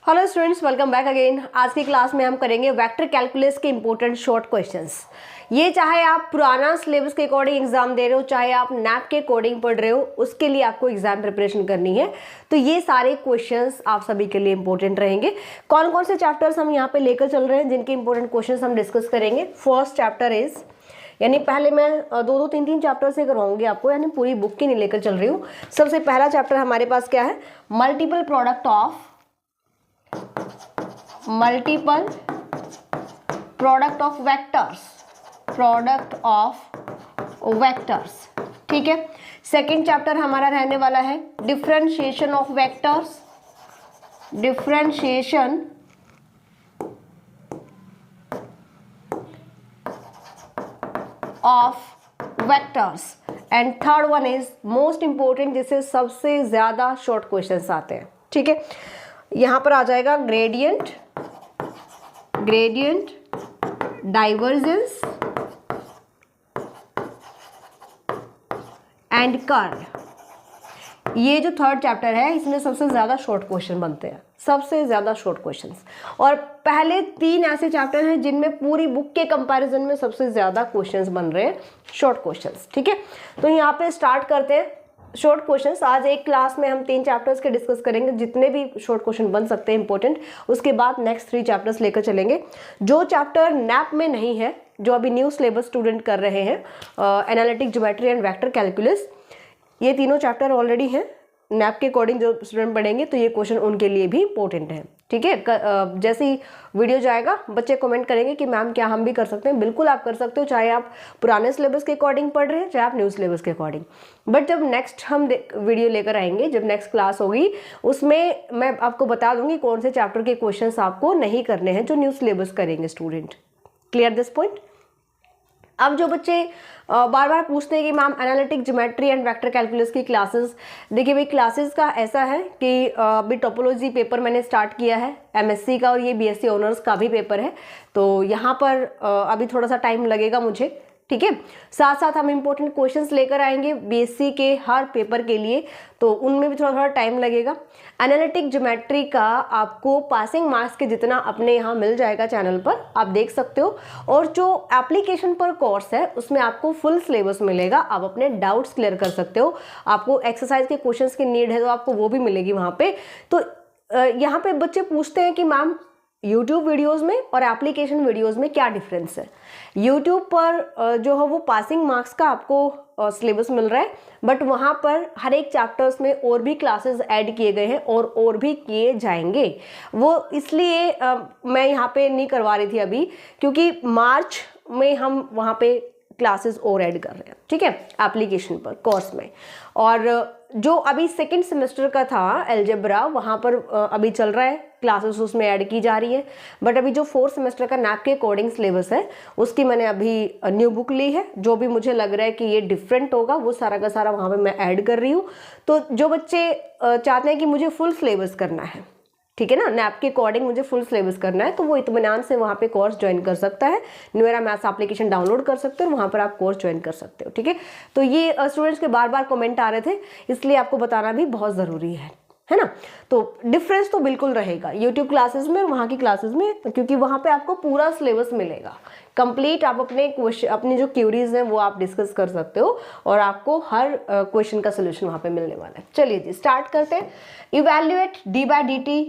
Hello students, welcome back again. आज की class में हम करेंगे वेक्टर कैलकुलस के इंपॉर्टेंट शॉर्ट क्वेश्चंस। ये चाहे आप पुराना सिलेबस के अकॉर्डिंग एग्जाम दे रहे हो, चाहे आप नैप के अकॉर्डिंग पढ़ रहे हो, उसके लिए आपको एग्जाम प्रिपरेशन करनी है, तो ये सारे क्वेश्चंस आप सभी के लिए इंपॉर्टेंट रहेंगे। कौन कौन से चैप्टर्स हम यहाँ पे लेकर चल रहे हैं जिनके इंपॉर्टेंट क्वेश्चंस हम डिस्कस करेंगे। फर्स्ट चैप्टर इज, यानी पहले मैं दो तीन चैप्टर से करवाऊंगी आपको, यानी पूरी बुक की नहीं लेकर चल रही हूँ। सबसे पहला चैप्टर हमारे पास क्या है, मल्टीपल प्रोडक्ट ऑफ वेक्टर्स, ठीक है। सेकेंड चैप्टर हमारा रहने वाला है differentiation of vectors and third one is most important, जिससे सबसे ज्यादा शॉर्ट क्वेश्चंस आते हैं, ठीक है। यहां पर आ जाएगा ग्रेडियंट, डाइवर्जेंस एंड कर्व। ये जो थर्ड चैप्टर है, इसमें सबसे ज्यादा शॉर्ट क्वेश्चन बनते हैं, सबसे ज्यादा शॉर्ट क्वेश्चंस। और पहले तीन ऐसे चैप्टर हैं जिनमें पूरी बुक के कंपैरिजन में सबसे ज्यादा क्वेश्चंस बन रहे हैं, शॉर्ट क्वेश्चंस, ठीक है। तो यहाँ पे स्टार्ट करते हैं शॉर्ट क्वेश्चंस। आज एक क्लास में हम 3 चैप्टर्स के डिस्कस करेंगे, जितने भी शॉर्ट क्वेश्चन बन सकते हैं इंपॉर्टेंट। उसके बाद नेक्स्ट 3 चैप्टर्स लेकर चलेंगे। जो चैप्टर नैप में नहीं है, जो अभी न्यू सिलेबस स्टूडेंट कर रहे हैं, analytic geometry and vector calculus, ये तीनों चैप्टर ऑलरेडी हैं नैप के अकॉर्डिंग। जो स्टूडेंट पढ़ेंगे तो ये क्वेश्चन उनके लिए भी इंपॉर्टेंट है, ठीक है। जैसे ही वीडियो जाएगा बच्चे कमेंट करेंगे कि मैम क्या हम भी कर सकते हैं। बिल्कुल आप कर सकते हो, चाहे आप पुराने सिलेबस के अकॉर्डिंग पढ़ रहे हैं, चाहे आप न्यू सिलेबस के अकॉर्डिंग। बट जब नेक्स्ट हम वीडियो लेकर आएंगे, जब नेक्स्ट क्लास होगी, उसमें मैं आपको बता दूंगी कौन से चैप्टर के क्वेश्चन आपको नहीं करने हैं जो न्यू सिलेबस करेंगे स्टूडेंट। Clear this point. अब जो बच्चे बार बार पूछते हैं कि ma'am analytic geometry and vector calculus की क्लासेस, देखिए भाई क्लासेस का ऐसा है कि अभी टोपोलॉजी पेपर मैंने स्टार्ट किया है एमएससी का, और ये बीएससी ऑनर्स का भी पेपर है। तो यहाँ पर अभी थोड़ा सा टाइम लगेगा मुझे, ठीक है। साथ साथ हम इंपॉर्टेंट क्वेश्चंस लेकर आएंगे बीएससी के हर पेपर के लिए, तो उनमें भी थोड़ा टाइम लगेगा। एनालिटिक ज्योमेट्री का आपको पासिंग मार्क्स के जितना अपने यहाँ मिल जाएगा चैनल पर, आप देख सकते हो। और जो एप्लीकेशन पर कोर्स है उसमें आपको फुल सिलेबस मिलेगा, आप अपने डाउट्स क्लियर कर सकते हो। आपको एक्सरसाइज के क्वेश्चंस की नीड है तो आपको वो भी मिलेगी वहाँ पे। तो यहाँ पे बच्चे पूछते हैं कि मैम YouTube वीडियोस में और एप्लीकेशन वीडियोस में क्या डिफरेंस है। YouTube पर जो है वो पासिंग मार्क्स का आपको सिलेबस मिल रहा है, बट वहाँ पर हर एक चैप्टर्स में और भी क्लासेस ऐड किए गए हैं और भी किए जाएंगे। वो इसलिए मैं यहाँ पे नहीं करवा रही थी अभी, क्योंकि मार्च में हम वहाँ पे क्लासेस और ऐड कर रहे हैं, ठीक है, एप्लीकेशन पर कोर्स में। और जो अभी सेकंड सेमेस्टर का था अलजेब्रा, वहाँ पर अभी चल रहा है क्लासेस, उसमें ऐड की जा रही है। बट अभी जो 4th सेमेस्टर का नैप के अकॉर्डिंग सिलेबस है, उसकी मैंने अभी न्यू बुक ली है। जो भी मुझे लग रहा है कि ये डिफरेंट होगा, वो सारा का सारा वहाँ पे मैं ऐड कर रही हूँ। तो जो बच्चे चाहते हैं कि मुझे फुल सिलेबस करना है, ठीक है ना, नैप के अकॉर्डिंग मुझे फुल सिलेबस करना है, तो वो इत्मीनान से वहाँ पे कोर्स ज्वाइन कर सकता है। न्यूएरा मैथ्स एप्लीकेशन डाउनलोड कर सकते हो और वहाँ पर आप कोर्स ज्वाइन कर सकते हो, ठीक है। तो ये स्टूडेंट्स के बार बार कमेंट आ रहे थे, इसलिए आपको बताना भी बहुत ज़रूरी है ना। तो डिफरेंस तो बिल्कुल रहेगा यूट्यूब क्लासेस में और वहाँ की क्लासेस में, क्योंकि वहाँ पे आपको पूरा सिलेबस मिलेगा कंप्लीट। आप अपनी जो क्यूरीज हैं वो आप डिस्कस कर सकते हो और आपको हर क्वेश्चन का सोल्यूशन वहाँ पे मिलने वाला है। चलिए जी स्टार्ट करते हैं। Evaluate d/dt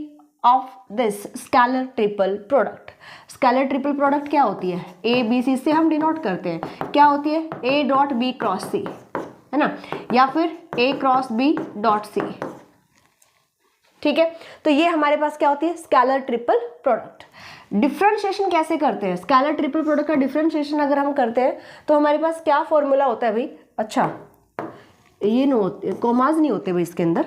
of this scalar triple product. Scalar triple product क्या होती है, ए बी सी से हम डिनोट करते हैं। क्या होती है, ए डॉट बी क्रॉस सी, है ना, या फिर ए क्रॉस बी डॉट सी, ठीक है। तो ये हमारे पास क्या होती है, स्केलर ट्रिपल प्रोडक्ट। डिफरेंशिएशन कैसे करते हैं, स्केलर ट्रिपल प्रोडक्ट का डिफरेंशिएशन अगर हम करते हैं तो हमारे पास क्या फॉर्मूला होता है भाई। अच्छा, ये नहीं होते, कॉमाज नहीं होते भाई इसके अंदर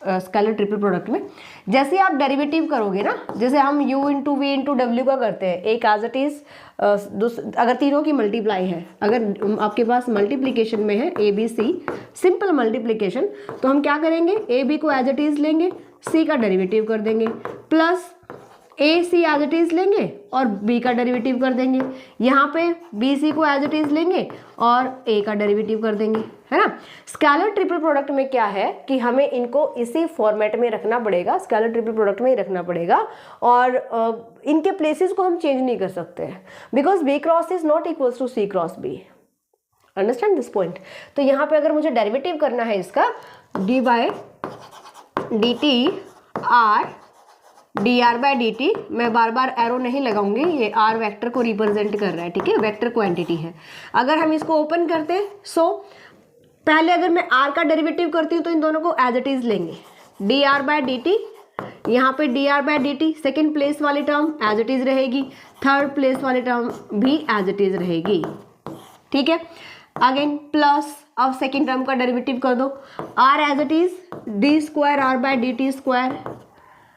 स्केलर ट्रिपल प्रोडक्ट में। जैसे आप डेरिवेटिव करोगे ना, जैसे हम u इंटू वी इंटू डब्ल्यू का करते हैं, एक एज इट इज, अगर तीनों की मल्टीप्लाई है, अगर आपके पास मल्टीप्लिकेशन में है A B C, simple multiplication, तो हम क्या करेंगे, ए बी को एज इट इज लेंगे, सी का डेरिवेटिव कर देंगे, plus A C as it is लेंगे और बी का डेरिवेटिव कर देंगे, यहाँ पे बी सी को एज इट इज लेंगे और ए का डेरिवेटिव कर देंगे, है ना। स्केलर ट्रिपल प्रोडक्ट में क्या है कि हमें इनको इसी फॉर्मेट में रखना पड़ेगा, स्केलर ट्रिपल प्रोडक्ट में ही रखना पड़ेगा, और इनके प्लेसेस को हम चेंज नहीं कर सकते हैं, because b cross is not equals to c cross b. Understand this point. तो यहाँ पे अगर मुझे डेरिवेटिव करना है इसका d by d t r d r by d t, मैं बार बार एरो नहीं लगाऊंगी, ये आर वेक्टर को रिप्रेजेंट कर रहा है, ठीक है, वेक्टर क्वांटिटी है। अगर हम इसको ओपन करते हैं, सो पहले अगर मैं आर का डेरिवेटिव करती हूँ तो इन दोनों को एज इट इज लेंगे, d r by d t, यहाँ पे d r by d t, second place वाली टर्म एज इट इज रहेगी, थर्ड प्लेस वाली टर्म भी एज इट इज रहेगी, ठीक है। अगेन प्लस, अब सेकेंड टर्म का डेरिवेटिव कर दो, r as it is d square r by d t square,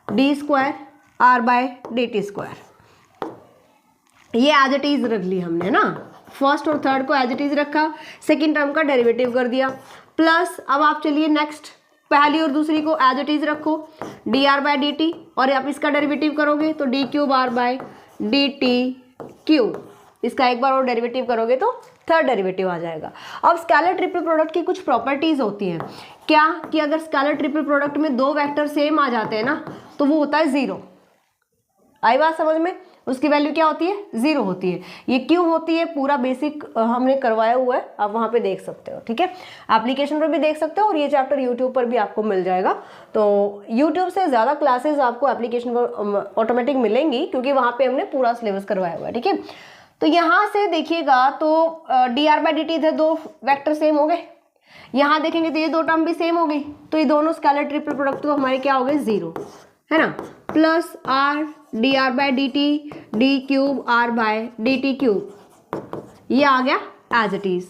d square r by d t square, ये एज इट इज रख ली हमने ना, फर्स्ट और थर्ड को एज इट इज रखा, सेकेंड टर्म का डेरिवेटिव कर दिया, प्लस अब आप चलिए नेक्स्ट, पहली और दूसरी को एज इट इज रखो, d r by d t, और आप इसका डेरिवेटिव करोगे तो d cube r by d t cube, इसका एक बार और डेरिवेटिव करोगे तो थर्ड डेरिवेटिव आ जाएगा। अब स्केलर ट्रिपल प्रोडक्ट की कुछ प्रॉपर्टीज होती हैं, क्या कि अगर स्केलर ट्रिपल प्रोडक्ट में दो वेक्टर सेम आ जाते हैं ना तो वो होता है जीरो। आई बात समझ में, उसकी वैल्यू क्या होती है, जीरो होती है। ये क्यों होती है पूरा बेसिक हमने करवाया हुआ है, आप वहाँ पे देख सकते हो, ठीक है, एप्लीकेशन पर भी देख सकते हो, और ये चैप्टर यूट्यूब पर भी आपको मिल जाएगा। तो यूट्यूब से ज़्यादा क्लासेस आपको एप्लीकेशन पर ऑटोमेटिक मिलेंगी, क्योंकि वहाँ पे हमने पूरा सिलेबस करवाया हुआ है, ठीक है। तो यहाँ से देखिएगा तो D r by d T इधर दो वेक्टर सेम हो गए, यहाँ देखेंगे तो ये दो टर्म भी सेम हो गई, तो ये दोनों स्केलर ट्रिपल प्रोडक्ट तो हमारे क्या हो गए, जीरो, है ना। Plus r d r by d t d cube r by d t cube, ये आ गया as it is,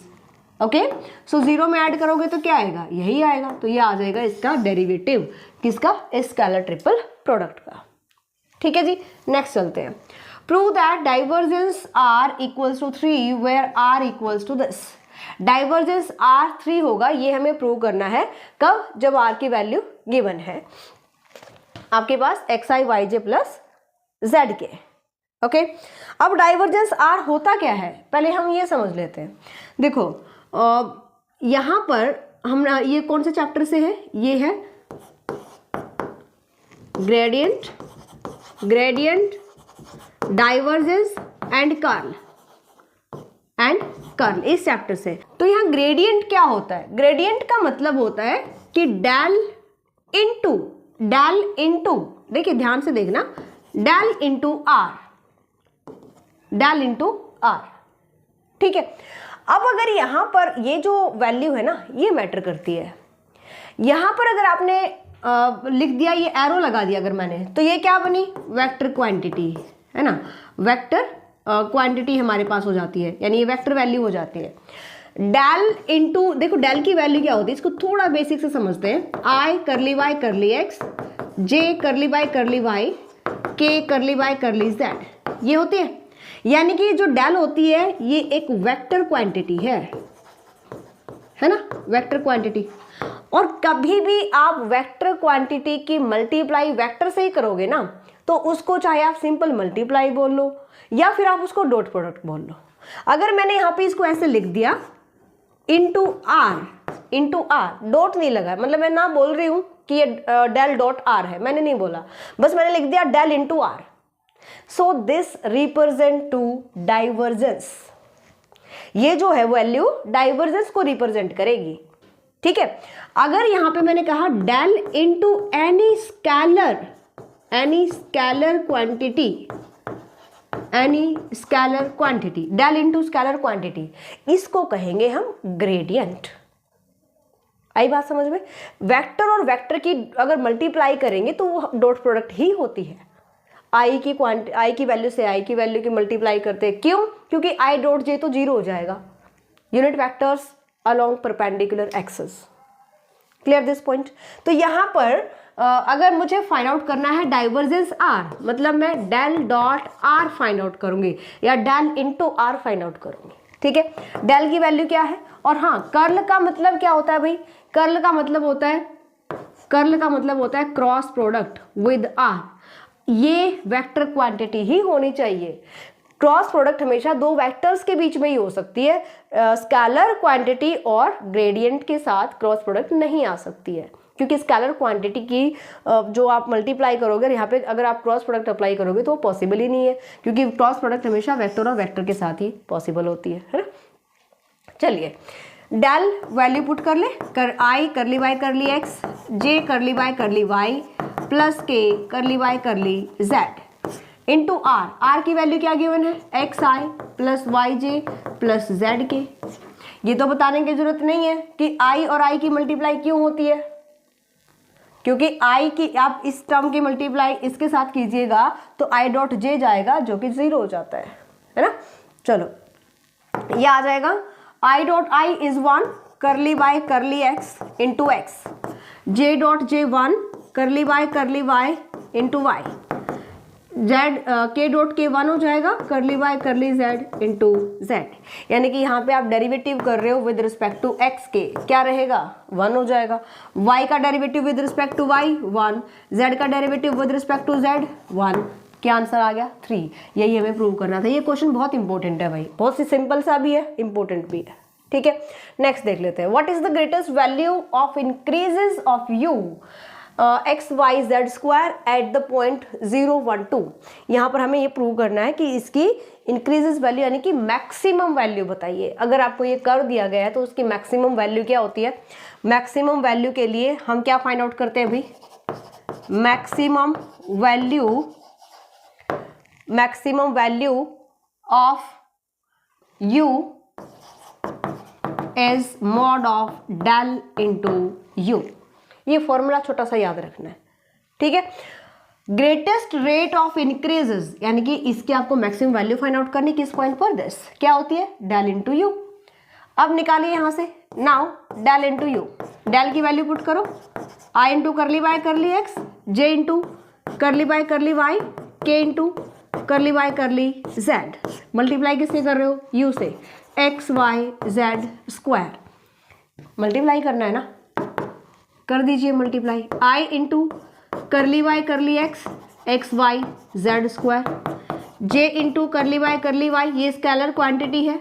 okay. So zero में ऐड करोगे तो क्या आएगा, यही आएगा, तो ये आ जाएगा इसका डेरिवेटिव, किसका, स्केलर ट्रिपल प्रोडक्ट का, ठीक है जी। नेक्स्ट चलते हैं, prove that divergence r equals to 3 where r equals to this. Divergence r 3 होगा, ये हमें प्रूव करना है, कब, जब आर की वैल्यू गिवन है आपके पास x i y j plus z k, okay. अब डाइवर्जेंस आर होता क्या है, पहले हम ये समझ लेते हैं। देखो यहाँ पर हम, ये कौन से चैप्टर से है, ये है ग्रेडियंट डाइवर्जेंस एंड कर्ल, इस चैप्टर से। तो यहाँ ग्रेडियंट क्या होता है, ग्रेडियंट का मतलब होता है कि डेल इंटू, देखिए ध्यान से देखना, डेल इंटू आर, ठीक है। अब अगर यहाँ पर ये जो वैल्यू है ना, ये मैटर करती है। यहाँ पर अगर आपने लिख दिया, ये एरो लगा दिया अगर मैंने, तो ये क्या बनी, वेक्टर क्वांटिटी, है ना, वेक्टर क्वांटिटी हमारे पास हो जाती है, यानी ये वेक्टर वैल्यू हो जाती है। डेल इंटू, देखो डेल की वैल्यू क्या होती है, इसको थोड़ा बेसिक से समझते हैं, आई करली वाई करली एक्स, जे करली बाय करली वाई, के करली बाय करली जेड, ये होती है। यानी कि जो डेल होती है ये एक वेक्टर क्वांटिटी है ना, वेक्टर क्वांटिटी। और कभी भी आप वेक्टर क्वांटिटी की मल्टीप्लाई वेक्टर से ही करोगे ना, तो उसको चाहे आप सिंपल मल्टीप्लाई बोल लो या फिर आप उसको डॉट प्रोडक्ट बोल लो। अगर मैंने यहाँ पे इसको ऐसे लिख दिया इंटू आर, डॉट नहीं लगा, मतलब मैं ना बोल रही हूँ कि ये डेल डॉट आर है, मैंने नहीं बोला, बस मैंने लिख दिया del into r. So this represent to divergence, ये जो है वैल्यू डाइवर्जेंस को रिप्रेजेंट करेगी, ठीक है। अगर यहाँ पे मैंने कहा del into any scalar quantity, del into scalar quantity, इसको कहेंगे हम ग्रेडियंट। आई बात समझ में, वेक्टर और वेक्टर की अगर मल्टीप्लाई करेंगे तो वो डॉट प्रोडक्ट ही होती है। आई की वैल्यू से आई की वैल्यू की मल्टीप्लाई करते हैं, क्यों, क्योंकि आई डॉट जे तो जीरो हो जाएगा, unit vectors along perpendicular axes. Clear this point. तो यहाँ पर अगर मुझे फाइंड आउट करना है डाइवर्जेंस आर, मतलब मैं del dot r find out करूंगी या del into r find out करूंगी, ठीक है। डेल की वैल्यू क्या है, और हाँ कर्ल का मतलब क्या होता है भाई, कर्ल का मतलब होता है क्रॉस प्रोडक्ट विद आर। ये वेक्टर क्वांटिटी ही होनी चाहिए। क्रॉस प्रोडक्ट हमेशा दो वेक्टर्स के बीच में ही हो सकती है, स्केलर क्वांटिटी और ग्रेडियंट के साथ क्रॉस प्रोडक्ट नहीं आ सकती है, क्योंकि स्केलर क्वांटिटी की जो आप मल्टीप्लाई करोगे, यहाँ पे अगर आप क्रॉस प्रोडक्ट अप्लाई करोगे तो वो पॉसिबल ही नहीं है, क्योंकि क्रॉस प्रोडक्ट हमेशा वेक्टर और वेक्टर के साथ ही पॉसिबल होती है ना। चलिए डेल वैल्यू पुट कर ले, कर आई करली वाई करली एक्स, जे करली वाई करली वाई प्लस के curly y curly z into r. R की वैल्यू क्या गिवन है, x i plus y j plus z k. ये तो बताने की जरूरत नहीं है कि आई और आई की मल्टीप्लाई क्यों होती है, क्योंकि आई की आप इस टर्म की मल्टीप्लाई इसके साथ कीजिएगा तो आई डॉट जे जाएगा जो कि 0 हो जाता है ना। चलो ये आ जाएगा, आई डॉट आई इज 1 करली y curly x into x, J dot J 1 करली वाई इंटू वाई, जेड के डॉट के 1 हो जाएगा करली y curly z into Z. यानी कि यहाँ पे आप डेरिवेटिव कर रहे हो विद रिस्पेक्ट टू एक्स के, क्या रहेगा 1 हो जाएगा, वाई का derivative with respect to Y 1, Z का derivative with respect to Z 1। क्या आंसर आ गया 3। यही हमें प्रूव करना था। ये क्वेश्चन बहुत इंपॉर्टेंट है भाई, बहुत ही सिंपल सा भी है, इंपॉर्टेंट भी है। ठीक है, नेक्स्ट देख लेते हैं। What is the greatest value of increases of u x y z square at the point 0 1 2। यहाँ पर हमें ये प्रूव करना है कि इसकी इंक्रीजेस वैल्यू यानी कि मैक्सिमम वैल्यू बताइए। अगर आपको ये कर दिया गया है तो उसकी मैक्सिमम वैल्यू क्या होती है। मैक्सिमम वैल्यू के लिए हम क्या फाइंड आउट करते हैं भाई, maximum value of u is mod of del into u. ये फॉर्मूला छोटा सा याद रखना है, ठीक है। ग्रेटेस्ट रेट ऑफ इंक्रीजेस यानी कि इसकी आपको मैक्सिमम वैल्यू फाइंड आउट करनी, किस पॉइंट पर, दिस क्या होती है, डेल इंटू यू। अब निकालिए यहां से, now del into u, del की वैल्यू पुट करो, i into curly y curly x, j into curly y curly y, k into curly y curly z. Multiply किससे कर रहे हो, यू से, x y z square. Multiply करना है ना, कर दीजिए multiply, i into curly y curly x, x y z square, j into curly y ये स्केलर क्वांटिटी है,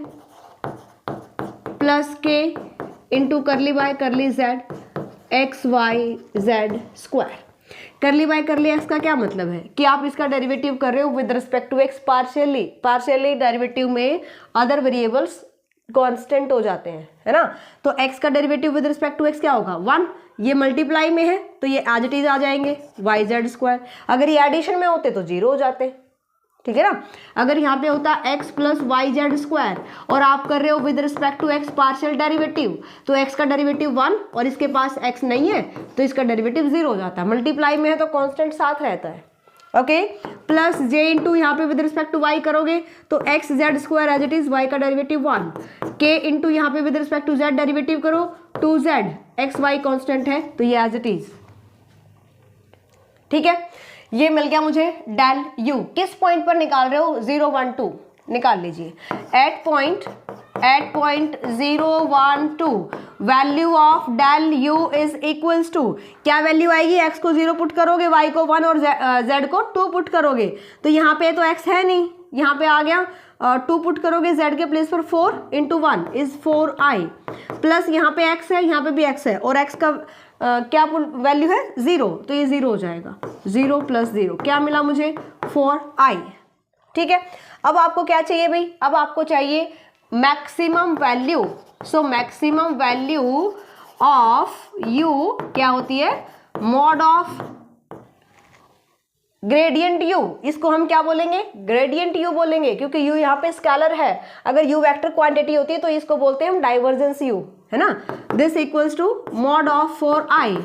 plus k into curly y curly z, x y z square. Curly y curly x का क्या मतलब है कि आप इसका derivative कर रहे हो with respect to x partially derivative में अदर वेरिएबल्स कांस्टेंट हो जाते हैं, है ना। तो x का derivative with respect to x क्या होगा 1। ये मल्टीप्लाई में है तो ये एज इट इज आ जाएंगे वाई जेड स्क्वायर। अगर ये एडिशन में होते तो 0 हो जाते, ठीक है ना। अगर यहाँ पे होता x plus y z square और आप कर रहे हो with respect to x partial derivative, तो x का डेरिवेटिव 1 और इसके पास x नहीं है तो इसका डेरिवेटिव 0 हो जाता है। मल्टीप्लाई में है तो कांस्टेंट साथ रहता है, ओके। प्लस जे इंटू यहाँ पे विद रिस्पेक्ट टू वाई करोगे तो x z square as it is, y का डेरिवेटिव 1, के इंटू यहाँ पे with respect to z derivative करो 2z, एक्स वाई कॉन्स्टेंट है तो ये एज इट इज, ठीक है। ये मिल गया मुझे डेल यू। किस पॉइंट पर निकाल रहे हो, 0 1 2 निकाल लीजिए। At point 0 1 2 value of del u is equals to, क्या वैल्यू आएगी, x को 0 पुट करोगे, y को 1 और z को 2 पुट करोगे। तो यहाँ पे तो x है नहीं, यहाँ पे आ गया 2 पुट करोगे z के प्लेस पर 4 इंटू 1 इज 4i, प्लस यहाँ पे x है, यहाँ पे भी x है और x का क्या वैल्यू है 0, तो ये 0 हो जाएगा। 0 प्लस 0 क्या मिला मुझे 4i, ठीक है। अब आपको क्या चाहिए भाई, अब आपको चाहिए maximum value. So maximum value of u क्या होती है, मॉड ऑफ ग्रेडियंट u। इसको हम क्या बोलेंगे, ग्रेडियंट u बोलेंगे, क्योंकि u यहाँ पे स्केलर है। अगर u वेक्टर क्वांटिटी होती है तो इसको बोलते हैं हम डाइवर्जेंस u, है ना। This equals to mod of 4i,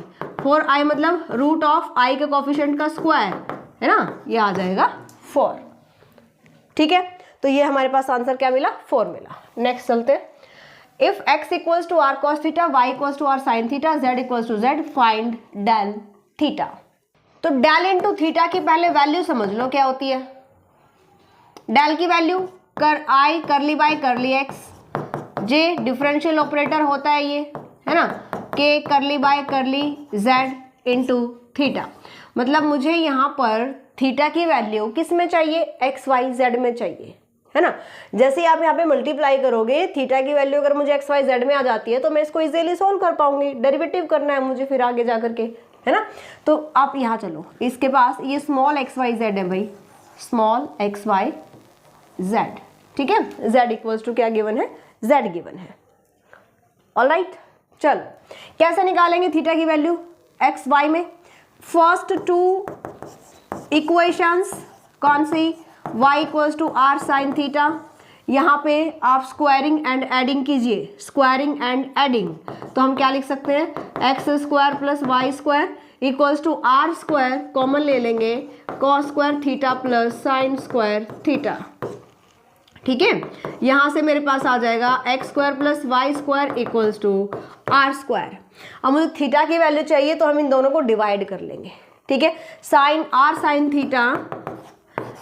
4i मतलब रूट ऑफ i के कोफिशिएंट का स्क्वायर, है ना, ये आ जाएगा 4, ठीक है। तो ये हमारे पास आंसर क्या मिला, 4 मिला। नेक्स्ट चलते हैं। If x equals to r cos theta, y equals to r sine theta, z equals to z, find del theta. तो डेल इंटू थीटा की पहले वैल्यू समझ लो क्या होती है। डेल की वैल्यू कर आई करली बाई करली एक्स, जे डिफरेंशियल ऑपरेटर होता है ये, है ना, के करली बाई करली जेड इंटू थीटा। मतलब मुझे यहाँ पर थीटा की वैल्यू किस में चाहिए, एक्स वाई जेड में चाहिए, है ना। जैसे आप यहाँ पे मल्टीप्लाई करोगे, थीटा की वैल्यू अगर मुझे एक्स वाई जेड में आ जाती है तो मैं इसको इजीली सोल्व कर पाऊंगी, डेरिवेटिव करना है मुझे फिर आगे जा करके, है ना। तो आप यहाँ चलो, इसके पास ये स्मॉल एक्स वाई जेड है भाई, स्मॉल एक्स वाई जेड, ठीक है। जेड इक्वल्स टू क्या गिवन है, जेड गिवन है, ऑलराइट। चलो कैसे निकालेंगे थीटा की वैल्यू एक्स वाई में, फर्स्ट टू इक्वेशंस कौन सी, y equals to r sine theta, यहाँ पे आप स्क्वायरिंग एंड एडिंग कीजिए, स्क्वायरिंग एंड एडिंग, तो हम क्या लिख सकते हैं, x square plus y square equals to r square, common ले लेंगे, cos square theta plus sine square theta, ठीक है। यहाँ से मेरे पास आ जाएगा x square plus y square equals to r square. अब मुझे थीटा की वैल्यू चाहिए तो हम इन दोनों को डिवाइड कर लेंगे, ठीक है। Sine r sine theta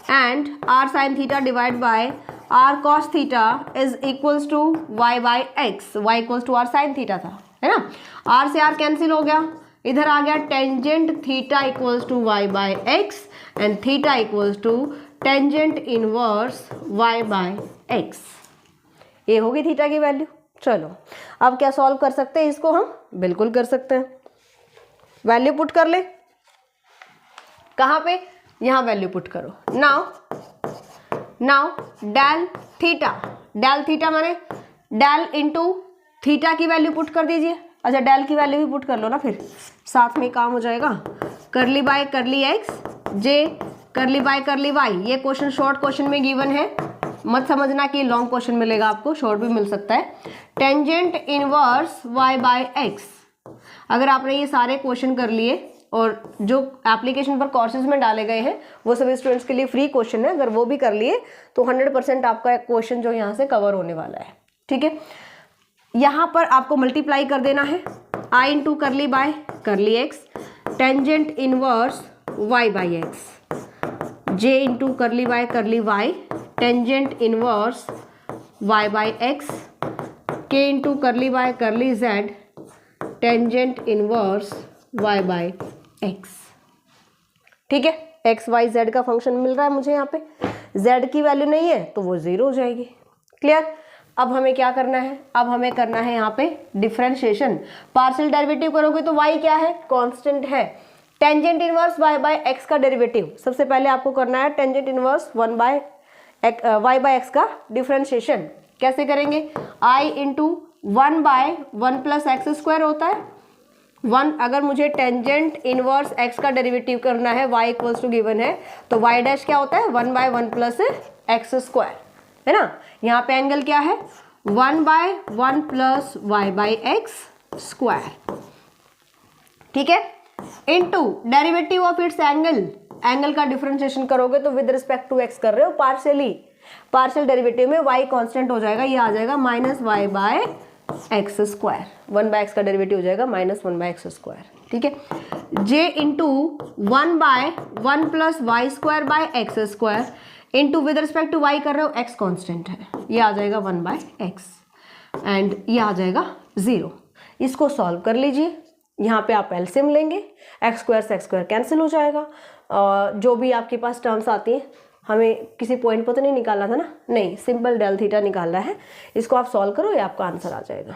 and r sine theta divide by r cos theta is equals to y by x, y equals to r sine theta था, है ना। आर से आर कैंसिल हो गया, इधर आ गया tangent theta equals to y by x and theta equals to tangent inverse y by x, ये होगी थीटा की वैल्यू। चलो अब क्या सॉल्व कर सकते हैं इसको हम, बिल्कुल कर सकते हैं, वैल्यू पुट कर ले, कहाँ पे, यहाँ वैल्यू पुट करो। नाउ डेल थीटा माने डेल इंटू थीटा की वैल्यू पुट कर दीजिए। अच्छा डेल की वैल्यू भी पुट कर लो ना, फिर साथ में काम हो जाएगा। करली बाय करली एक्स जे करली बाय करली वाई, ये क्वेश्चन शॉर्ट क्वेश्चन में गिवन है, मत समझना कि लॉन्ग क्वेश्चन मिलेगा आपको, शॉर्ट भी मिल सकता है। Tangent inverse y by x, अगर आपने ये सारे क्वेश्चन कर लिए और जो एप्लीकेशन पर कोर्सेज में डाले गए हैं वो सभी स्टूडेंट्स के लिए फ्री क्वेश्चन है, अगर वो भी कर लिए तो 100% आपका क्वेश्चन जो यहाँ से कवर होने वाला है, ठीक है। यहाँ पर आपको मल्टीप्लाई कर देना है, i into curly by curly x tangent inverse y by x, j into curly by curly y tangent inverse y by x, k into curly by curly z tangent inverse y by x, ठीक है। X y z का function मिल रहा है मुझे, यहाँ पे Z की वैल्यू नहीं है तो वो जीरो हो जाएगी, क्लियर। अब हमें क्या करना है, अब हमें करना है यहाँ पे डिफरेंशिएशन, पार्शियल डेरिवेटिव करोगे तो y क्या है, कांस्टेंट है, tangent inverse y by x का डेरिवेटिव, सबसे पहले आपको करना है tangent inverse y by x का डिफरेंशिएशन, कैसे करेंगे, i into 1 by 1 plus x square होता है 1, अगर मुझे टेंजेंट इनवर्स x का डेरिवेटिव करना है, y इक्वल्स टू गिवन है तो y डैश क्या होता है 1 बाय 1 प्लस एक्स स्क्वायर, है ना। यहाँ पे एंगल क्या है 1 by 1 plus y by x square, ठीक है, into derivative of its angle, angle का डिफरेंशिएशन करोगे तो विद रिस्पेक्ट टू एक्स कर रहे हो पार्शियली, पार्शियल डेरिवेटिव में y कांस्टेंट हो जाएगा, ये आ जाएगा minus y by x square, 1 by x का डेरिवेटिव हो जाएगा माइनस 1 बाय एक्स स्क्वायर, ठीक है। J into 1 by 1 plus y square by x square into with respect to y कर रहे हो, एक्स कांस्टेंट है, ये आ जाएगा 1 बाय एक्स एंड ये आ जाएगा 0। इसको सॉल्व कर लीजिए, यहाँ पे आप एलसीएम लेंगे, एक्स स्क्वायर से एक्स स्क्वायर कैंसिल हो जाएगा, जो भी आपके पास टर्म्स आती हैं, हमें किसी पॉइंट पर तो नहीं निकालना था ना, नहीं, सिंपल डेल थीटा निकालना है, इसको आप सॉल्व करो, ये आपका आंसर आ जाएगा,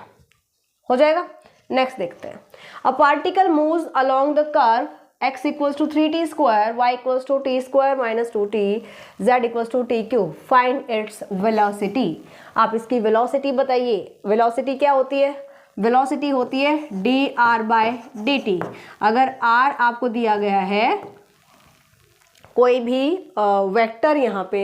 हो जाएगा। नेक्स्ट देखते हैं, a particle moves along the curve x equals to 3t square, y equals to t square minus 2t, z equals to t cube, find its velocity. आप इसकी वेलोसिटी बताइए, वेलोसिटी क्या होती है, वेलोसिटी होती है dr बाय dt। अगर r आपको दिया गया है कोई भी वेक्टर यहाँ पे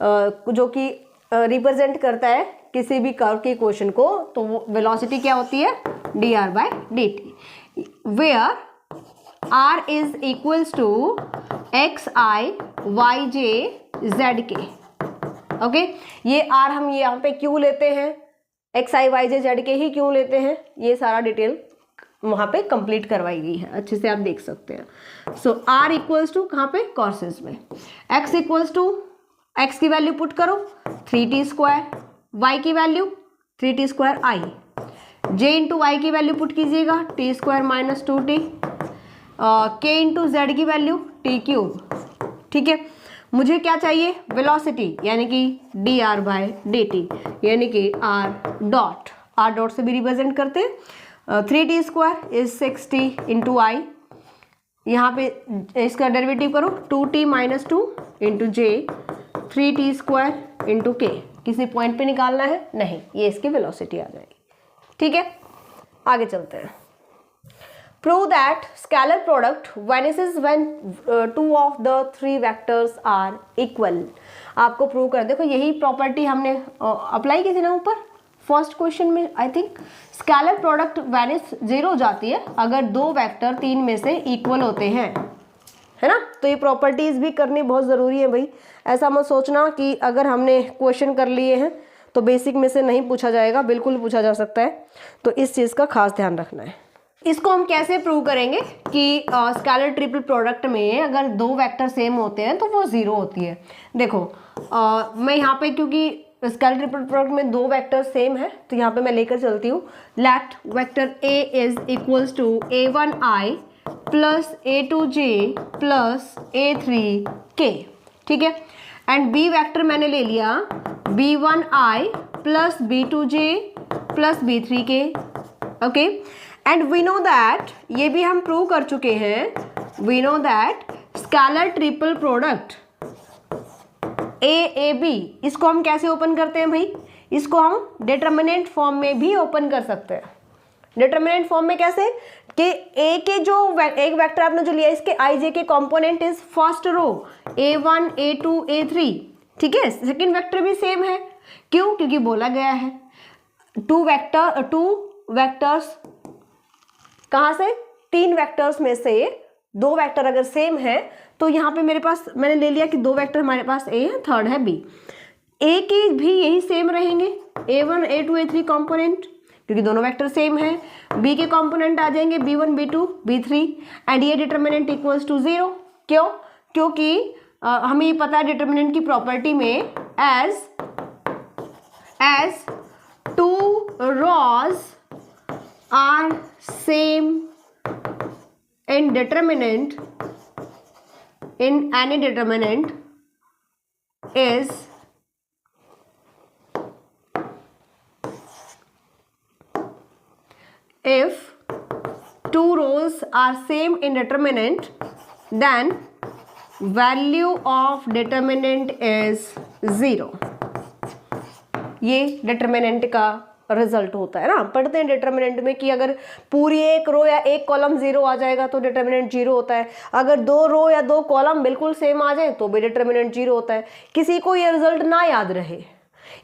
जो कि रिप्रेजेंट करता है किसी भी कर्व के इक्वेशन को, तो वेलोसिटी क्या होती है dr by dt, where r is equals to x i y j z k, okay. ये r हम ये यहाँ पे क्यों लेते हैं, x i y j z k ही क्यों लेते हैं, ये सारा डिटेल वहाँ पे कंप्लीट करवाई गई है, अच्छे से आप देख सकते हैं। सो r इक्वल्स टू कहाँ पे, कॉर्सेस में, x इक्वल्स टू x की वैल्यू पुट करो 3t स्क्वायर, y की value 3t square i, j into y की वैल्यू पुट कीजिएगा t square minus 2t, k into z की वैल्यू t क्यूब ठीक है। मुझे क्या चाहिए, वेलोसिटी, यानी कि dr/dt, यानी कि r डॉट से भी रिप्रेजेंट करते हैं। 3t² इज 6t इंटू आई, यहाँ पे इसका डेरिवेटिव करो 2t - 2 into j 3t² into k। किसी पॉइंट पे निकालना है नहीं, ये इसकी वेलोसिटी आ जाएगी। ठीक है, आगे चलते हैं। Prove that scalar product vanishes when 2 of the 3 vectors are equal. आपको प्रूव कर, देखो यही प्रॉपर्टी हमने अप्लाई की थी ना ऊपर फर्स्ट क्वेश्चन में। I think scalar product Venice 0 हो जाती है अगर 2 वेक्टर 3 में से इक्वल होते हैं, है ना। तो ये प्रॉपर्टीज भी करनी बहुत ज़रूरी है भाई। ऐसा मत सोचना कि अगर हमने क्वेश्चन कर लिए हैं तो बेसिक में से नहीं पूछा जाएगा, बिल्कुल पूछा जा सकता है। तो इस चीज़ का खास ध्यान रखना है। इसको हम कैसे प्रूव करेंगे कि स्केलर ट्रिपल प्रोडक्ट में अगर 2 वेक्टर सेम होते हैं तो वो 0 होती है। देखो मैं यहाँ पे, क्योंकि स्केलर ट्रिपल प्रोडक्ट में 2 वेक्टर सेम है, तो यहाँ पे मैं लेकर चलती हूँ। Let vector a is equals to a1i plus a2j plus a3k, ठीक है। एंड b वेक्टर मैंने ले लिया b1i plus b2j plus b3k, okay. And we know that, ये भी हम प्रूव कर चुके हैं, we know that scalar triple product a इसको हम कैसे ओपन करते हैं भाई, इसको हम डिटर्मिनेंट फॉर्म में भी ओपन कर सकते हैं। डिटर्मिनेंट फॉर्म में कैसे कि a के जो एक वेक्टर आपने जो लिया, इसके ij के component is first row a1 a2 a3, ठीक है। सेकंड वेक्टर भी सेम है, क्यों, क्योंकि बोला गया है 2 वेक्टर्स कहाँ से, 3 वेक्टर्स में से 2 वेक्टर अगर सेम है तो यहाँ पे मेरे पास मैंने ले लिया कि 2 वेक्टर हमारे पास a है, थर्ड है b। a के भी यही सेम रहेंगे, a1 a2 a3 कंपोनेंट, क्योंकि दोनों वेक्टर सेम है। b के कंपोनेंट आ जाएंगे b1 b2 b3 एंड ये डिटर्मिनेंट इक्वल्स टू 0। क्यों, क्योंकि हमें ये पता है डिटर्मिनेंट की प्रॉपर्टी में as 2 rows are same in determinant, in any determinant is if 2 rows are same in determinant then value of determinant is 0। ये डिटर्मिनेंट का रिजल्ट होता है ना। पढ़ते हैं डिटर्मिनेंट में कि अगर पूरी एक रो या एक कॉलम 0 आ जाएगा तो डिटर्मिनेंट 0 होता है, अगर 2 रो या 2 कॉलम बिल्कुल सेम आ जाए तो भी डिटर्मिनेंट 0 होता है। किसी को ये रिजल्ट ना याद रहे,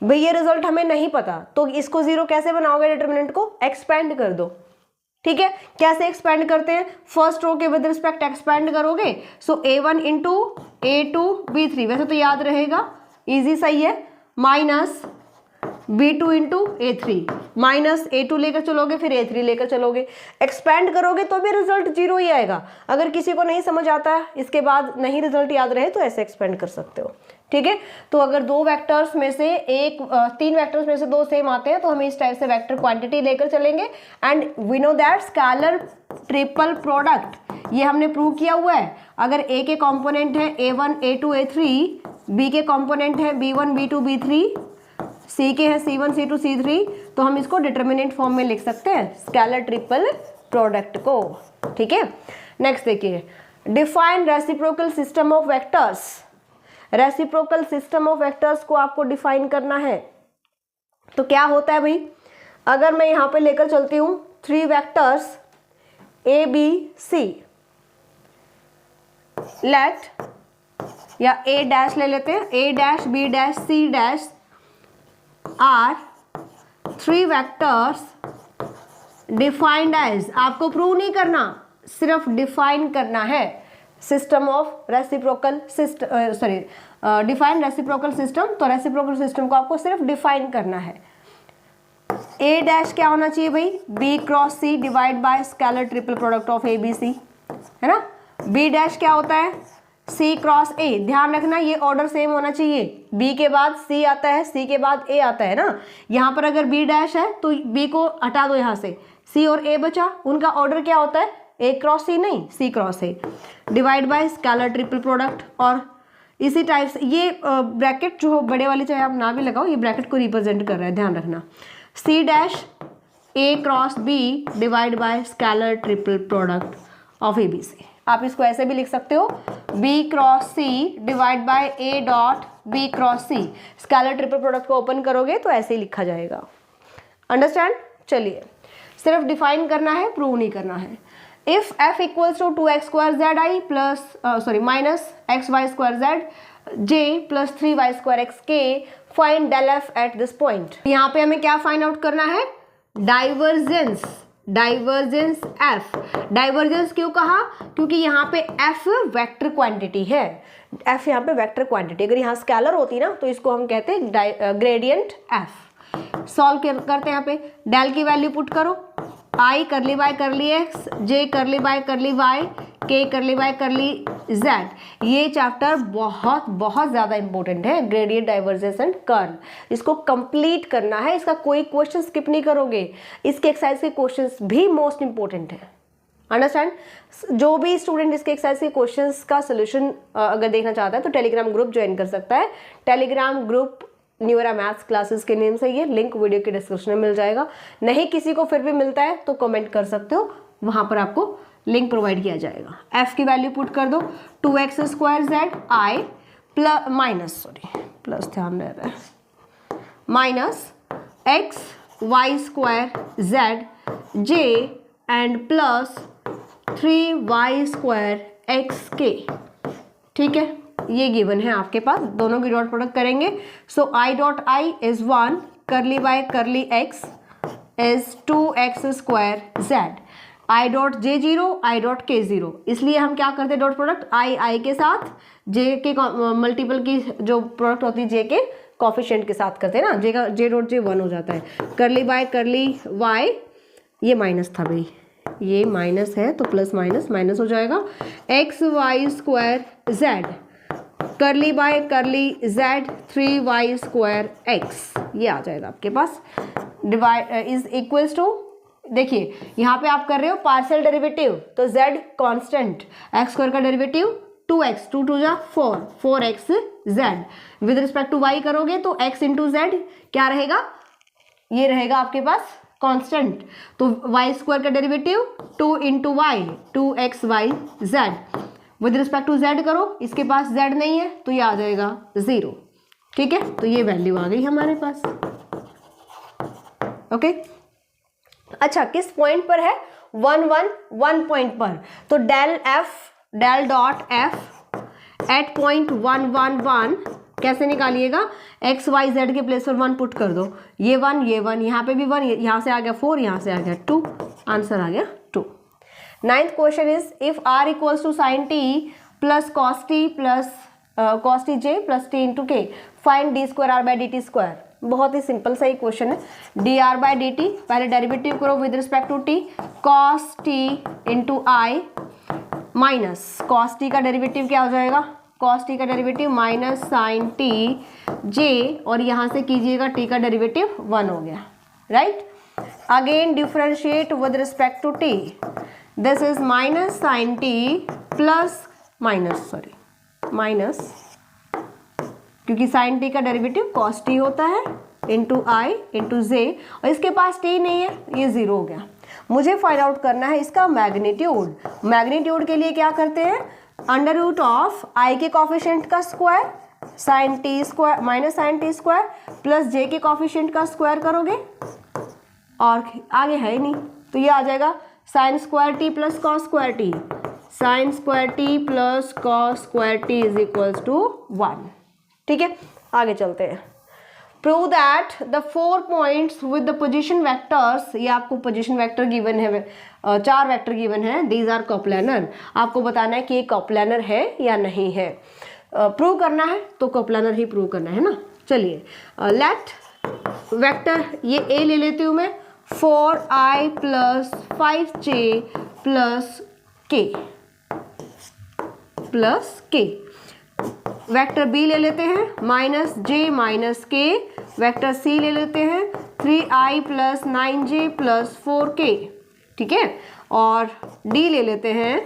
भाई ये रिजल्ट हमें नहीं पता, तो इसको 0 कैसे बनाओगे, डिटर्मिनेंट को एक्सपेंड कर दो, ठीक है। कैसे एक्सपेंड करते हैं, फर्स्ट रो के विद रिस्पेक्ट एक्सपेंड करोगे, सो a1 इंटू a2 b3, वैसे तो याद रहेगा, इजी सही है, minus b2 into a3, minus a2 लेकर चलोगे फिर a3 लेकर चलोगे, एक्सपेंड करोगे तो भी रिजल्ट 0 ही आएगा। अगर किसी को नहीं समझ आता है, इसके बाद नहीं रिजल्ट याद रहे, तो ऐसे एक्सपेंड कर सकते हो, ठीक है। तो अगर 2 वेक्टर्स में से 3 वेक्टर्स में से 2 सेम आते हैं तो हम इस टाइप से वेक्टर क्वांटिटी लेकर चलेंगे। And we know that scalar triple product ये हमने प्रूव किया हुआ है। अगर a के कंपोनेंट है a1 a2 a3, b के कंपोनेंट है b1 b2 b3, c के है c1 c2 c3, तो हम इसको डिटर्मिनेंट फॉर्म में लिख सकते हैं स्केलर ट्रिपल प्रोडक्ट को, ठीक है। नेक्स्ट देखिए, define reciprocal system of vectors. Reciprocal system of vectors को आपको डिफाइन करना है। तो क्या होता है भाई, अगर मैं यहाँ पे लेकर चलती हूँ 3 vectors a b c, let या a डैश ले लेते हैं, a dash b dash c dash are 3 vectors defined as, आपको प्रूव नहीं करना, सिर्फ डिफाइन करना है system of reciprocal system, sorry define reciprocal system. तो रेसिप्रोकल सिस्टम को आपको सिर्फ डिफाइन करना है। ए डैश क्या होना चाहिए भाई, b cross c divide by scalar triple product of A B c, है ना। बी डैश क्या होता है, सी क्रॉस ए, ध्यान रखना ये ऑर्डर सेम होना चाहिए, बी के बाद सी आता है, सी के बाद ए आता है ना। यहाँ पर अगर बी डैश है तो बी को हटा दो यहाँ से, सी और ए बचा, उनका ऑर्डर क्या होता है, ए क्रॉस सी नहीं, c cross a, divide by scalar triple product. और इसी टाइप से ये ब्रैकेट जो बड़े वाले चाहे आप ना भी लगाओ, ये ब्रैकेट को रिप्रेजेंट कर रहा है, ध्यान रखना। C dash a cross b divide by scalar triple product of A B c. आप इसको ऐसे भी लिख सकते हो, b cross c divide by a dot b cross c. Scalar triple product को ओपन करोगे तो ऐसे ही लिखा जाएगा। अंडरस्टैंड? चलिए, सिर्फ डिफाइन करना है, प्रूव नहीं करना है। If f equals to 2x square z i plus minus x y square z j plus 3y square x k, find del f at this point. यहाँ पे हमें क्या फाइंड आउट करना है? डाइवर्जेंस। Divergence f। डाइवर्जेंस क्यों कहा? क्योंकि यहाँ पे f वेक्टर क्वांटिटी है। f यहाँ पे वेक्टर क्वांटिटी, अगर यहाँ स्केलर होती ना तो इसको हम कहते हैं ग्रेडियंट f। सॉल्व करते हैं, यहाँ पे डेल की वैल्यू पुट करो, आई करली बाय करली एक्स, जे करली बाय करली वाई, के करली बाय करली जेड। ये चैप्टर बहुत बहुत ज़्यादा इंपॉर्टेंट है, ग्रेडियंट डाइवर्जेंस एंड कर्ल। इसको कंप्लीट करना है, इसका कोई क्वेश्चन स्किप नहीं करोगे। इसके एक्सरसाइज के क्वेश्चंस भी मोस्ट इंपॉर्टेंट है। अंडरस्टैंड? जो भी स्टूडेंट इसके एक्सरसाइज के क्वेश्चंस का सोल्यूशन अगर देखना चाहता है तो टेलीग्राम ग्रुप ज्वाइन कर सकता है। Telegram group Neura maths classes के नेम से, ये लिंक वीडियो के डिस्क्रिप्शन में मिल जाएगा। नहीं किसी को फिर भी मिलता है तो कमेंट कर सकते हो, वहां पर आपको लिंक प्रोवाइड किया जाएगा। f की वैल्यू पुट कर दो, 2x square z i plus ध्यान रह रहा है, minus x y square z j and plus 3y square x k. ठीक है, ये गिवन है आपके पास, दोनों की डॉट प्रोडक्ट करेंगे। सो आई डॉट आई इज 1 करली by curly x is 2x square z, I dot J 0 I dot के 0। इसलिए हम क्या करते हैं डॉट प्रोडक्ट आई के साथ, जे के मल्टीपल की जो प्रोडक्ट होती है जे के कॉफिशिएंट के साथ करते हैं ना, जे का जे डॉट जे 1 हो जाता है। करली बाय करली वाई, ये माइनस था भाई, ये माइनस है तो प्लस माइनस माइनस हो जाएगा, x y square z curly by curly z 3y square x, ये आ जाएगा आपके पास। डिवाइड इज इक्वल्स टू, देखिए यहाँ पे आप कर रहे हो पार्शियल डेरिवेटिव, तो z कांस्टेंट, x स्क्वायर का डेरिवेटिव 2x, 2 2 जा 4, 4x z। With respect to y करोगे तो x इंटू z क्या रहेगा? ये रहेगा आपके पास कांस्टेंट, तो y स्क्वायर का derivative 2 into y, 2xy z। With respect to z करो, इसके पास z नहीं है तो ये आ जाएगा 0। ठीक है, तो ये वैल्यू आ गई हमारे पास। ओके, अच्छा किस पॉइंट पर है? 1 1 1 पॉइंट पर, तो del dot f at point 1 1 1 कैसे निकालिएगा? एक्स वाई जेड के प्लेस पर 1 पुट कर दो, ये 1 ये 1, यहाँ पे भी 1, यहाँ से आ गया 4, यहाँ से आ गया 2, आंसर आ गया 2। 9th question is if r equals to sine t plus cos t plus cos t j plus t into k, find d square r by d t square. बहुत ही सिंपल सा ही क्वेश्चन है। D r by d t, पहले derivative करो with respect to t, cos t into i minus cos t का derivative क्या हो जाएगा? कॉस टी का डेरिवेटिव माइनस साइन टी जे, और यहाँ से कीजिएगा टी का डेरिवेटिव 1 हो गया, right. Again differentiate with respect to t, this is minus sine t plus minus क्योंकि साइन टी का डेरिवेटिव कॉस टी होता है इंटू आई इंटू जे, और इसके पास टी नहीं है, ये 0 हो गया। मुझे फाइंड आउट करना है इसका मैग्नीट्यूड। मैग्नीट्यूड के लिए क्या करते हैं? अंडर रूट ऑफ आई के कॉफिशिएंट का square sine t square minus sine t square plus j के कॉफिशिएंट का स्क्वायर करोगे, और आगे है ही नहीं तो ये आ जाएगा sine square t plus cos square t, sine square t plus cos square t is equals to 1। ठीक है, आगे चलते हैं। Prove that the 4 points with the position vectors, ये आपको पोजीशन वेक्टर गिवन है, 4 वेक्टर गिवन है, दीज आर कोप्लानर। आपको बताना है कि ये कोप्लानर है या नहीं है। प्रूव करना है तो कोप्लानर ही प्रूव करना है ना। चलिए, लेट वेक्टर ये ए ले लेती हूँ मैं, 4i प्लस 5j प्लस के। वेक्टर बी ले लेते हैं माइनस जे माइनस के। वेक्टर सी ले लेते हैं 3i plus 9j plus 4k। ठीक है, और डी ले लेते हैं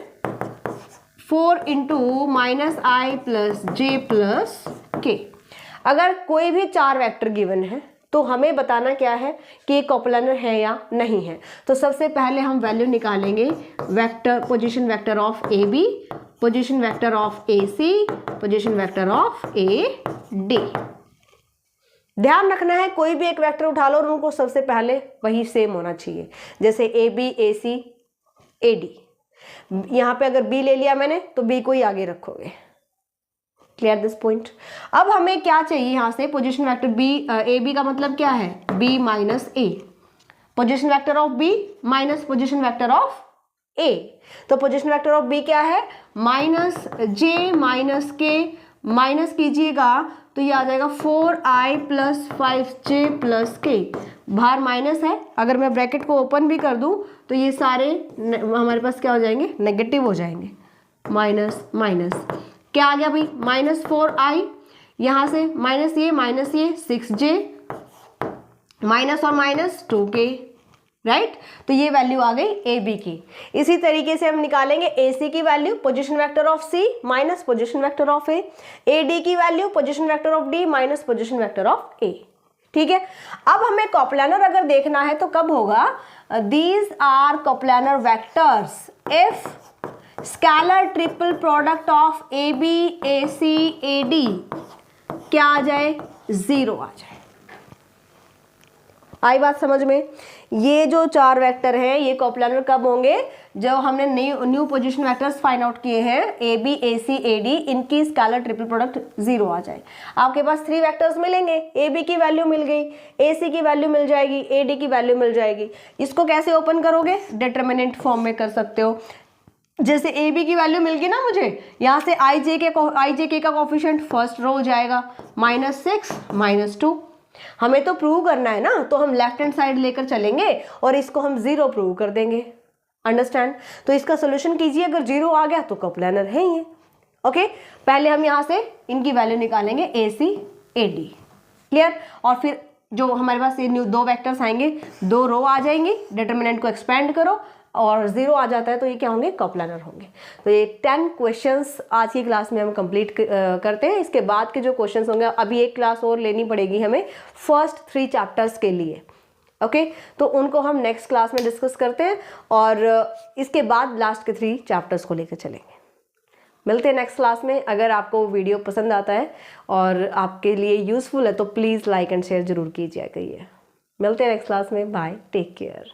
4 इंटू माइनस आई प्लस जे प्लस के। अगर कोई भी 4 वेक्टर गिवन है तो हमें बताना क्या है कि ये कोप्लानर है या नहीं है। तो सबसे पहले हम वैल्यू निकालेंगे vector, position vector of A b, position vector of a c, position vector of a d. ध्यान रखना है कोई भी एक वेक्टर उठा लो और उनको सबसे पहले वही सेम होना चाहिए, जैसे ए B A C A D. यहाँ पे अगर बी ले लिया मैंने तो बी को ही आगे रखोगे। Clear this point. अब हमें क्या चाहिए यहाँ से, position vector b, a b का मतलब क्या है, b minus a, position vector of b minus position vector of a. तो पोजीशन वेक्टर ऑफ बी क्या है, minus j minus k, minus कीजिएगा तो ये आ जाएगा 4i प्लस 5j प्लस के, बाहर माइनस है, अगर मैं ब्रैकेट को ओपन भी कर दूं तो ये सारे हमारे पास क्या हो जाएंगे, नेगेटिव हो जाएंगे, माइनस माइनस क्या आ गया भाई, माइनस 4i, यहाँ से माइनस ये 6j, माइनस और माइनस 2k, राइट। तो ये वैल्यू आ गई ए बी की। इसी तरीके से हम निकालेंगे ए सी की value, position vector of c minus position vector of a d की value, position vector of d minus position vector of a. ठीक है। अब हमें कोप्लानर अगर देखना है तो कब होगा, these are coplanar vectors if scalar triple product of A B A C A D क्या आ जाए, 0 आ जाए। आई बात समझ में। ये जो 4 वेक्टर हैं ये कोप्लानर कब होंगे, जब हमने new position vectors find out किए हैं, A B A C A D, इनकी स्केलर ट्रिपल प्रोडक्ट 0 आ जाए। आपके पास 3 वेक्टर्स मिलेंगे, ए बी की वैल्यू मिल गई, ए सी की वैल्यू मिल जाएगी, ए डी की वैल्यू मिल जाएगी। इसको कैसे ओपन करोगे, डिटरमिनेंट फॉर्म में कर सकते हो। जैसे ए बी की वैल्यू मिल गई ना मुझे, यहाँ से आई जे के का कोफिशिएंट फर्स्ट रो हो जाएगा -6 -2। हमें तो प्रूव करना है ना, तो हम लेफ्ट हैंड साइड लेकर चलेंगे और इसको हम 0 प्रूव कर देंगे। अंडरस्टैंड। तो इसका सोल्यूशन कीजिए, अगर 0 आ गया तो कोप्लानर है ये। ओके, पहले हम यहाँ से इनकी वैल्यू निकालेंगे a C A D. Clear. और फिर जो हमारे पास ये न्यू 2 वेक्टर्स आएंगे, 2 रो आ जाएंगी, डिटरमिनेंट को एक्सपेंड करो और 0 आ जाता है तो ये क्या होंगे, कोप्लानर होंगे। तो ये 10 क्वेश्चंस आज की क्लास में हम कंप्लीट करते हैं। इसके बाद के जो क्वेश्चंस होंगे, अभी एक क्लास और लेनी पड़ेगी हमें फर्स्ट 3 चैप्टर्स के लिए। ओके, तो उनको हम नेक्स्ट क्लास में डिस्कस करते हैं और इसके बाद लास्ट के 3 चैप्टर्स को लेकर चलेंगे। मिलते हैं नेक्स्ट क्लास में। अगर आपको वीडियो पसंद आता है और आपके लिए यूजफुल है तो प्लीज़ लाइक एंड शेयर जरूर कीजिएगा। मिलते हैं नेक्स्ट क्लास में। Bye, take care.